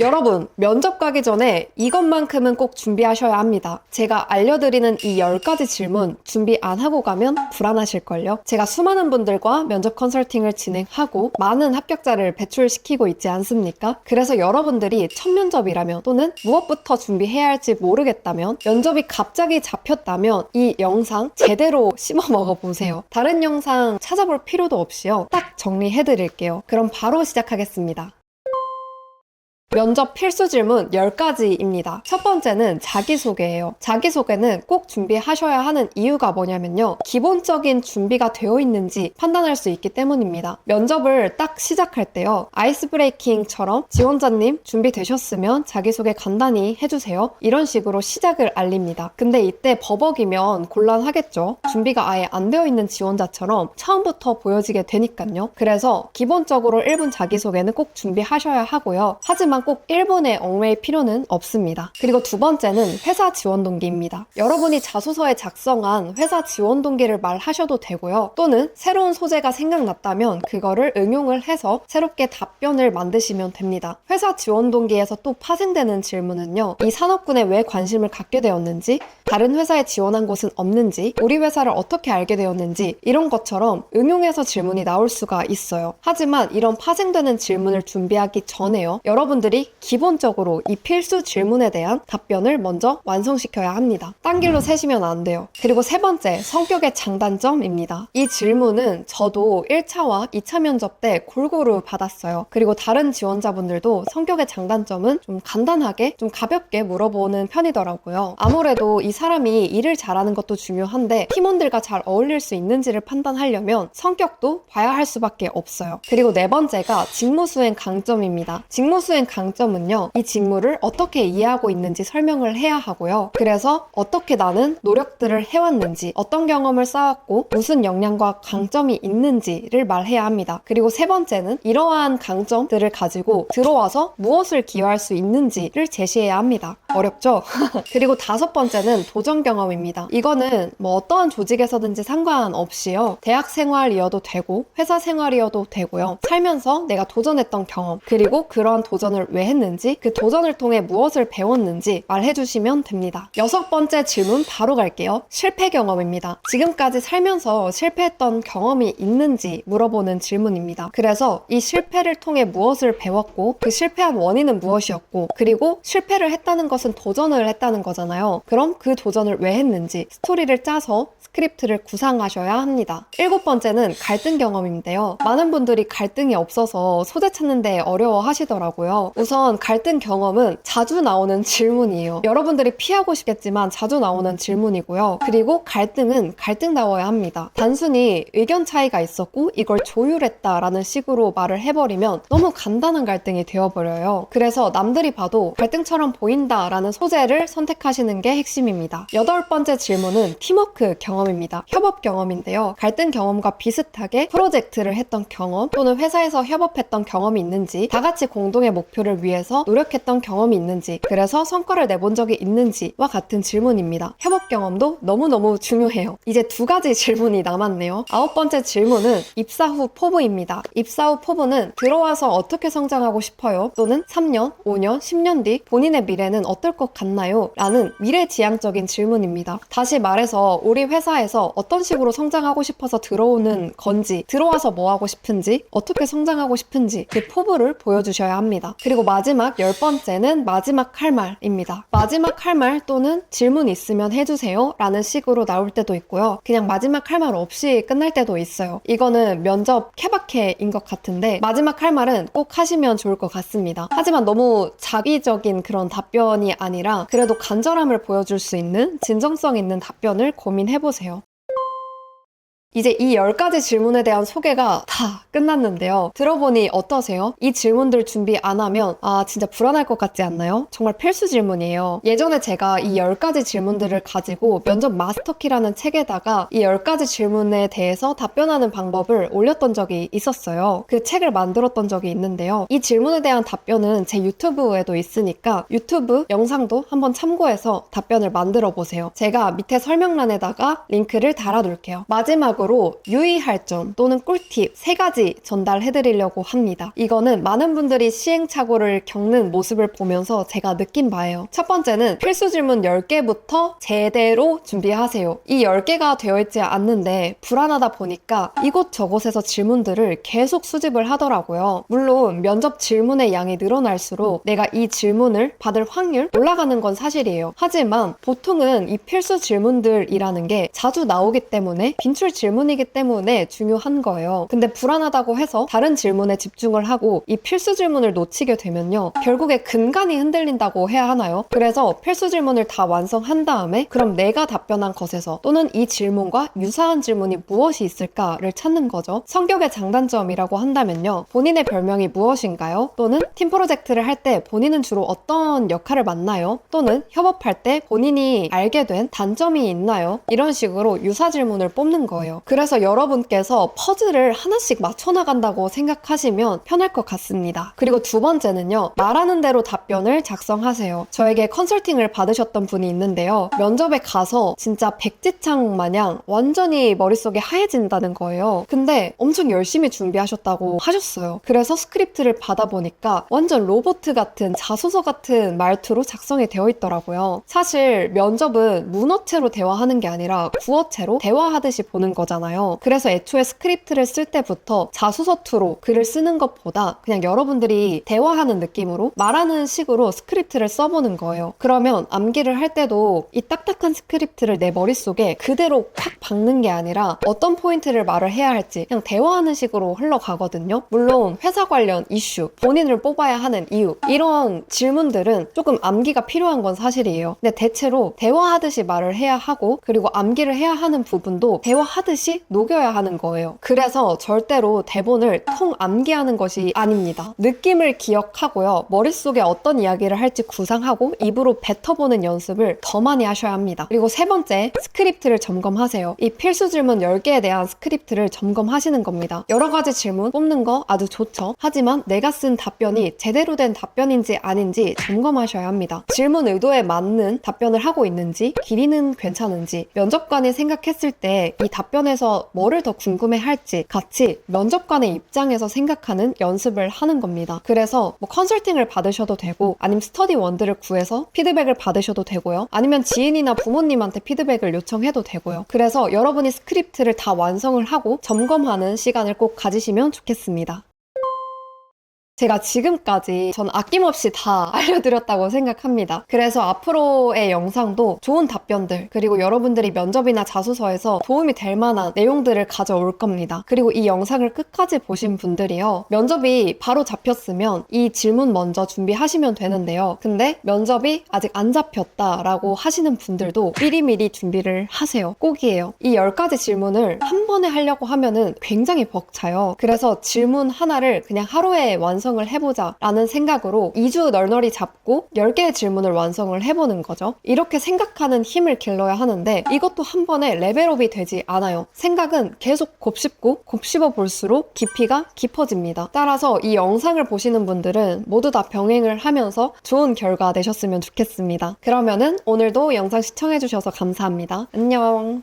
여러분, 면접 가기 전에 이것만큼은 꼭 준비하셔야 합니다. 제가 알려드리는 이 10가지 질문 준비 안 하고 가면 불안하실걸요? 제가 수많은 분들과 면접 컨설팅을 진행하고 많은 합격자를 배출시키고 있지 않습니까? 그래서 여러분들이 첫 면접이라면 또는 무엇부터 준비해야 할지 모르겠다면 면접이 갑자기 잡혔다면 이 영상 제대로 씹어 먹어보세요. 다른 영상 찾아볼 필요도 없이요. 딱 정리해드릴게요. 그럼 바로 시작하겠습니다. 면접 필수 질문 10가지입니다. 첫 번째는 자기소개예요. 자기소개는 꼭 준비하셔야 하는 이유가 뭐냐면요. 기본적인 준비가 되어 있는지 판단할 수 있기 때문입니다. 면접을 딱 시작할 때요. 아이스 브레이킹처럼 지원자님 준비되셨으면 자기소개 간단히 해주세요. 이런 식으로 시작을 알립니다. 근데 이때 버벅이면 곤란하겠죠. 준비가 아예 안 되어 있는 지원자처럼 처음부터 보여지게 되니까요. 그래서 기본적으로 1분 자기소개는 꼭 준비하셔야 하고요. 하지만 꼭 1분에 얽매일 필요는 없습니다. 그리고 두 번째는 회사 지원 동기입니다. 여러분이 자소서에 작성한 회사 지원 동기를 말하셔도 되고요. 또는 새로운 소재가 생각났다면 그거를 응용을 해서 새롭게 답변을 만드시면 됩니다. 회사 지원 동기에서 또 파생되는 질문은요. 이 산업군에 왜 관심을 갖게 되었는지, 다른 회사에 지원한 곳은 없는지, 우리 회사를 어떻게 알게 되었는지 이런 것처럼 응용해서 질문이 나올 수가 있어요. 하지만 이런 파생되는 질문을 준비하기 전에요. 여러분들이 기본적으로 이 필수 질문에 대한 답변을 먼저 완성시켜야 합니다. 딴 길로 새시면 안 돼요. 그리고 세 번째, 성격의 장단점입니다. 이 질문은 저도 1차와 2차 면접 때 골고루 받았어요. 그리고 다른 지원자분들도 성격의 장단점은 좀 간단하게, 좀 가볍게 물어보는 편이더라고요. 아무래도 이 사람이 일을 잘하는 것도 중요한데 팀원들과 잘 어울릴 수 있는지를 판단하려면 성격도 봐야 할 수밖에 없어요. 그리고 네 번째가 직무수행 강점입니다. 직무수행 강점은요, 이 직무를 어떻게 이해하고 있는지 설명을 해야 하고요. 그래서 어떻게 나는 노력들을 해왔는지, 어떤 경험을 쌓았고 무슨 역량과 강점이 있는지를 말해야 합니다. 그리고 세 번째는 이러한 강점들을 가지고 들어와서 무엇을 기여할 수 있는지를 제시해야 합니다. 어렵죠? 그리고 다섯 번째는 도전 경험입니다. 이거는 뭐 어떠한 조직에서든지 상관없이요. 대학 생활이어도 되고 회사 생활이어도 되고요. 살면서 내가 도전했던 경험, 그리고 그러한 도전을 왜 했는지, 그 도전을 통해 무엇을 배웠는지 말해주시면 됩니다. 여섯 번째 질문 바로 갈게요. 실패 경험입니다. 지금까지 살면서 실패했던 경험이 있는지 물어보는 질문입니다. 그래서 이 실패를 통해 무엇을 배웠고 그 실패한 원인은 무엇이었고 그리고 실패를 했다는 것은 도전을 했다는 거잖아요. 그럼 그 도전을 왜 했는지 스토리를 짜서 스크립트를 구상하셔야 합니다. 일곱 번째는 갈등 경험인데요. 많은 분들이 갈등이 없어서 소재 찾는데 어려워 하시더라고요. 우선 갈등 경험은 자주 나오는 질문이에요. 여러분들이 피하고 싶겠지만 자주 나오는 질문이고요. 그리고 갈등은 갈등다워야 합니다. 단순히 의견 차이가 있었고 이걸 조율했다라는 식으로 말을 해버리면 너무 간단한 갈등이 되어버려요. 그래서 남들이 봐도 갈등처럼 보인다라는 소재를 선택하시는 게 핵심입니다. 여덟 번째 질문은 팀워크 경험입니다. 협업 경험인데요. 갈등 경험과 비슷하게 프로젝트를 했던 경험 또는 회사에서 협업했던 경험이 있는지, 다 같이 공동의 목표를 위해서 노력했던 경험이 있는지, 그래서 성과를 내본 적이 있는지와 같은 질문입니다. 협업 경험도 너무너무 중요해요. 이제 두 가지 질문이 남았네요. 아홉 번째 질문은 입사 후 포부입니다. 입사 후 포부는 들어와서 어떻게 성장하고 싶어요? 또는 3년, 5년, 10년 뒤 본인의 미래는 어떨 것 같나요? 라는 미래지향적인 질문입니다. 다시 말해서 우리 회사에서 어떤 식으로 성장하고 싶어서 들어오는 건지, 들어와서 뭐 하고 싶은지, 어떻게 성장하고 싶은지 그 포부를 보여주셔야 합니다. 그리고 마지막 10번째는 마지막 할 말입니다. 마지막 할 말 또는 질문 있으면 해주세요 라는 식으로 나올 때도 있고요. 그냥 마지막 할 말 없이 끝날 때도 있어요. 이거는 면접 케바케인 것 같은데 마지막 할 말은 꼭 하시면 좋을 것 같습니다. 하지만 너무 자기적인 그런 답변이 아니라 그래도 간절함을 보여줄 수 있는 진정성 있는 답변을 고민해보세요. 이제 이 10가지 질문에 대한 소개가 다 끝났는데요. 들어보니 어떠세요? 이 질문들 준비 안 하면 진짜 불안할 것 같지 않나요? 정말 필수 질문이에요. 예전에 제가 이 10가지 질문들을 가지고 면접 마스터키라는 책에다가 이 10가지 질문에 대해서 답변하는 방법을 올렸던 적이 있었어요. 그 책을 만들었던 적이 있는데요. 이 질문에 대한 답변은 제 유튜브에도 있으니까 유튜브 영상도 한번 참고해서 답변을 만들어 보세요. 제가 밑에 설명란에다가 링크를 달아둘게요. 마지막으로 마지막으로 유의할 점 또는 꿀팁 3가지 전달해드리려고 합니다. 이거는 많은 분들이 시행착오를 겪는 모습을 보면서 제가 느낀 바예요. 첫 번째는 필수 질문 10개부터 제대로 준비하세요. 이 10개가 되어 있지 않는데 불안하다 보니까 이곳저곳에서 질문들을 계속 수집을 하더라고요. 물론 면접 질문의 양이 늘어날수록 내가 이 질문을 받을 확률 올라가는 건 사실이에요. 하지만 보통은 이 필수 질문들이라는 게 자주 나오기 때문에 빈출 질문이기 때문에 중요한 거예요. 근데 불안하다고 해서 다른 질문에 집중을 하고 이 필수 질문을 놓치게 되면요, 결국에 근간이 흔들린다고 해야 하나요? 그래서 필수 질문을 다 완성한 다음에 그럼 내가 답변한 것에서 또는 이 질문과 유사한 질문이 무엇이 있을까를 찾는 거죠. 성격의 장단점이라고 한다면요, 본인의 별명이 무엇인가요? 또는 팀 프로젝트를 할 때 본인은 주로 어떤 역할을 맡나요? 또는 협업할 때 본인이 알게 된 단점이 있나요? 이런 식으로 유사 질문을 뽑는 거예요. 그래서 여러분께서 퍼즐을 하나씩 맞춰나간다고 생각하시면 편할 것 같습니다. 그리고 두 번째는요, 말하는 대로 답변을 작성하세요. 저에게 컨설팅을 받으셨던 분이 있는데요, 면접에 가서 진짜 백지창 마냥 완전히 머릿속이 하얘진다는 거예요. 근데 엄청 열심히 준비하셨다고 하셨어요. 그래서 스크립트를 받아보니까 완전 로봇 같은 자소서 같은 말투로 작성이 되어 있더라고요. 사실 면접은 문어체로 대화하는 게 아니라 구어체로 대화하듯이 보는 거잖아요. 그래서 애초에 스크립트를 쓸 때부터 자소서 투로 글을 쓰는 것보다 그냥 여러분들이 대화하는 느낌으로 말하는 식으로 스크립트를 써보는 거예요. 그러면 암기를 할 때도 이 딱딱한 스크립트를 내 머릿속에 그대로 콱 박는 게 아니라 어떤 포인트를 말을 해야 할지 그냥 대화하는 식으로 흘러가거든요. 물론 회사 관련 이슈, 본인을 뽑아야 하는 이유, 이런 질문들은 조금 암기가 필요한 건 사실이에요. 근데 대체로 대화하듯이 말을 해야 하고, 그리고 암기를 해야 하는 부분도 대화하듯이 녹여야 하는 거예요. 그래서 절대로 대본을 통 암기하는 것이 아닙니다. 느낌을 기억하고요, 머릿속에 어떤 이야기를 할지 구상하고 입으로 뱉어보는 연습을 더 많이 하셔야 합니다. 그리고 세 번째, 스크립트를 점검하세요. 이 필수 질문 10개에 대한 스크립트를 점검하시는 겁니다. 여러 가지 질문 뽑는 거 아주 좋죠. 하지만 내가 쓴 답변이 제대로 된 답변인지 아닌지 점검하셔야 합니다. 질문 의도에 맞는 답변을 하고 있는지, 길이는 괜찮은지, 면접관이 생각했을 때 이 답변에서 뭐를 더 궁금해할지 같이 면접관의 입장에서 생각하는 연습을 하는 겁니다. 그래서 뭐 컨설팅을 받으셔도 되고, 아니면 스터디 원들을 구해서 피드백을 받으셔도 되고요, 아니면 지인이나 부모님한테 피드백을 요청해도 되고요. 그래서 여러분이 스크립트를 다 완성을 하고 점검하는 시간을 꼭 가지시면 좋겠습니다. 제가 지금까지 전 아낌없이 다 알려드렸다고 생각합니다. 그래서 앞으로의 영상도 좋은 답변들, 그리고 여러분들이 면접이나 자소서에서 도움이 될 만한 내용들을 가져올 겁니다. 그리고 이 영상을 끝까지 보신 분들이요, 면접이 바로 잡혔으면 이 질문 먼저 준비하시면 되는데요, 근데 면접이 아직 안 잡혔다라고 하시는 분들도 미리미리 준비를 하세요. 꼭이에요. 이 10가지 질문을 한 번에 하려고 하면은 굉장히 벅차요. 그래서 질문 하나를 그냥 하루에 완성을 해보자 라는 생각으로 2주 널널히 잡고 10개의 질문을 완성을 해보는 거죠. 이렇게 생각하는 힘을 길러야 하는데 이것도 한 번에 레벨업이 되지 않아요. 생각은 계속 곱씹어 볼수록 깊이가 깊어집니다. 따라서 이 영상을 보시는 분들은 모두 다 병행을 하면서 좋은 결과 내셨으면 좋겠습니다. 그러면은 오늘도 영상 시청해주셔서 감사합니다. 안녕.